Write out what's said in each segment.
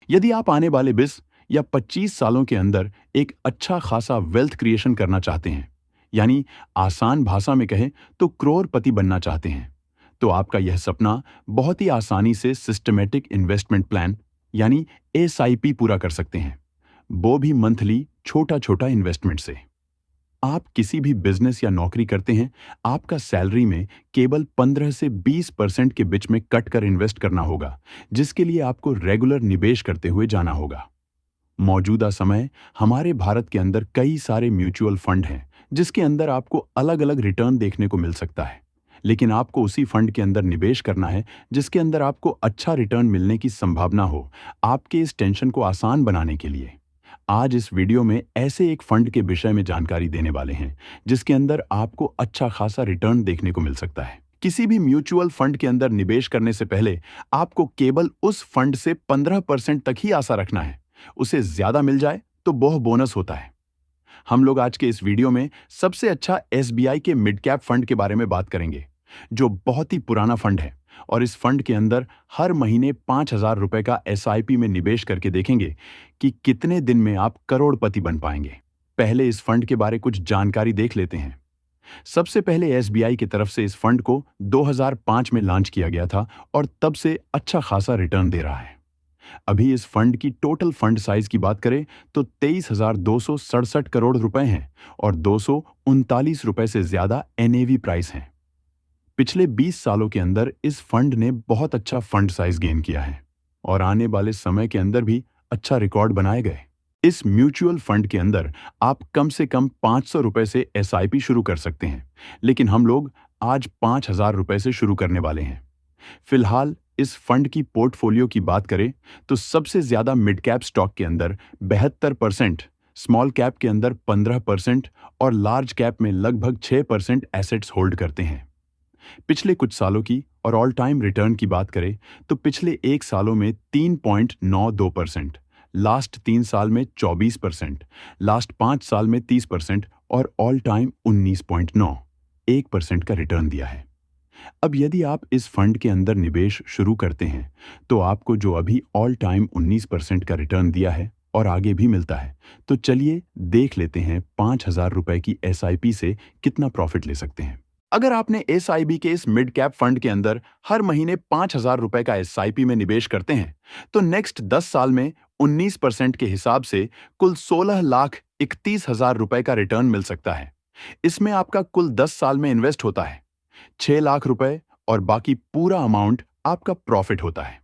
यदि आप आने वाले 20 या 25 सालों के अंदर एक अच्छा खासा वेल्थ क्रिएशन करना चाहते हैं, यानी आसान भाषा में कहें तो करोड़पति बनना चाहते हैं, तो आपका यह सपना बहुत ही आसानी से सिस्टमेटिक इन्वेस्टमेंट प्लान यानी एसआईपी पूरा कर सकते हैं, वो भी मंथली छोटा छोटा इन्वेस्टमेंट से। आप किसी भी बिजनेस या नौकरी करते हैं, आपका सैलरी में केवल 15 से 20% के बीच में कट कर इन्वेस्ट करना होगा, जिसके लिए आपको रेगुलर निवेश करते हुए जाना होगा। मौजूदा समय हमारे भारत के अंदर कई सारे म्यूचुअल फंड हैं, जिसके अंदर आपको अलग अलग रिटर्न देखने को मिल सकता है, लेकिन आपको उसी फंड के अंदर निवेश करना है जिसके अंदर आपको अच्छा रिटर्न मिलने की संभावना हो, आपके इस टेंशन को आसान बनाने के लिए। आज इस वीडियो में ऐसे एक फंड के विषय में जानकारी देने वाले हैं जिसके अंदर आपको अच्छा खासा रिटर्न देखने को मिल सकता है। किसी भी म्यूचुअल फंड के अंदर निवेश करने से पहले आपको केवल उस फंड से 15% तक ही आशा रखना है। उसे ज्यादा मिल जाए तो वह बोनस होता है। हम लोग आज के इस वीडियो में सबसे अच्छा एसबीआई के मिड कैप फंड के बारे में बात करेंगे, जो बहुत ही पुराना फंड है, और इस फंड के अंदर हर महीने 5,000 रुपए का एसआईपी में निवेश करके देखेंगे कि कितने दिन में आप करोड़पति बन पाएंगे। पहले इस फंड के बारे कुछ जानकारी देख लेते हैं। सबसे पहले एसबीआई की तरफ से इस फंड को 2005 में लॉन्च किया गया था और तब से अच्छा खासा रिटर्न दे रहा है। अभी इस फंड की टोटल फंड साइज की बात करें तो 23,267 करोड़ रुपए हैं और 239 रुपए से ज्यादा एनएवी प्राइस है। पिछले 20 सालों के अंदर इस फंड ने बहुत अच्छा फंड साइज गेन किया है और आने वाले समय के अंदर भी अच्छा रिकॉर्ड बनाए गए। इस म्यूचुअल फंड के अंदर आप कम से कम 500 रुपए से एसआईपी शुरू कर सकते हैं, लेकिन हम लोग आज 5,000 रुपए से शुरू करने वाले हैं। फिलहाल इस फंड की पोर्टफोलियो की बात करें तो सबसे ज्यादा मिड कैप स्टॉक के अंदर 72%, स्मॉल कैप के अंदर 15% और लार्ज कैप में लगभग 6% एसेट्स होल्ड करते हैं। पिछले कुछ सालों की और ऑल टाइम रिटर्न की बात करें तो पिछले 1 सालों में 3.92%, लास्ट 3 साल में 24%, लास्ट 5 साल में 30% और ऑल टाइम 19.91% का रिटर्न दिया है। अब यदि आप इस फंड के अंदर निवेश शुरू करते हैं तो आपको जो अभी ऑल टाइम 19% का रिटर्न दिया है और आगे भी मिलता है, तो चलिए देख लेते हैं 5,000 रुपए की एसआईपी से कितना प्रॉफिट ले सकते हैं। अगर आपने एसआईबी के इस मिड कैप फंड के अंदर हर महीने 5,000 रुपए का एसआईपी में निवेश करते हैं तो नेक्स्ट 10 साल में 19% के हिसाब से कुल 16,31,000 रुपए का रिटर्न मिल सकता है। इसमें आपका कुल 10 साल में इन्वेस्ट होता है 6 लाख रुपए और बाकी पूरा अमाउंट आपका प्रॉफिट होता है।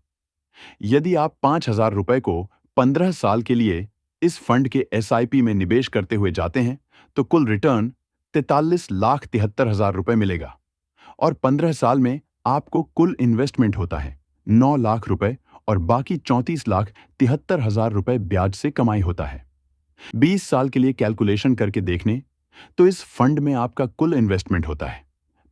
यदि आप 5,000 रुपए को 15 साल के लिए इस फंड के एसआईपी में निवेश करते हुए जाते हैं तो कुल रिटर्न 43,73,000 रुपए मिलेगा और 15 साल में आपको कुल इन्वेस्टमेंट होता है 9 लाख रुपए और बाकी 34,73,000 रुपए ब्याज से कमाई होता है। 20 साल के लिए कैलकुलेशन करके देखने तो इस फंड में आपका कुल इन्वेस्टमेंट होता है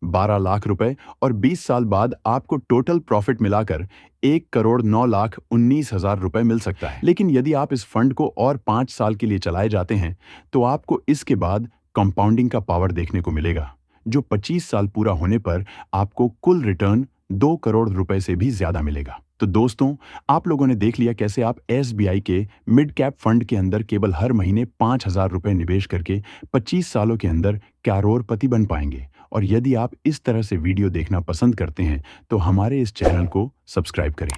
12 लाख रुपए और 20 साल बाद आपको टोटल प्रॉफिट मिलाकर 1,09,19,000 रुपए मिल सकता है। लेकिन यदि आप इस फंड को और 5 साल के लिए चलाए जाते हैं तो आपको इसके बाद कंपाउंडिंग का पावर देखने को मिलेगा, जो 25 साल पूरा होने पर आपको कुल रिटर्न 2 करोड़ रुपए से भी ज्यादा मिलेगा। तो दोस्तों, आप लोगों ने देख लिया कैसे आप एसबीआई के मिड कैप फंड के अंदर केवल हर महीने 5,000 रुपए निवेश करके 25 सालों के अंदर करोड़पति बन पाएंगे। और यदि आप इस तरह से वीडियो देखना पसंद करते हैं तो हमारे इस चैनल को सब्सक्राइब करें।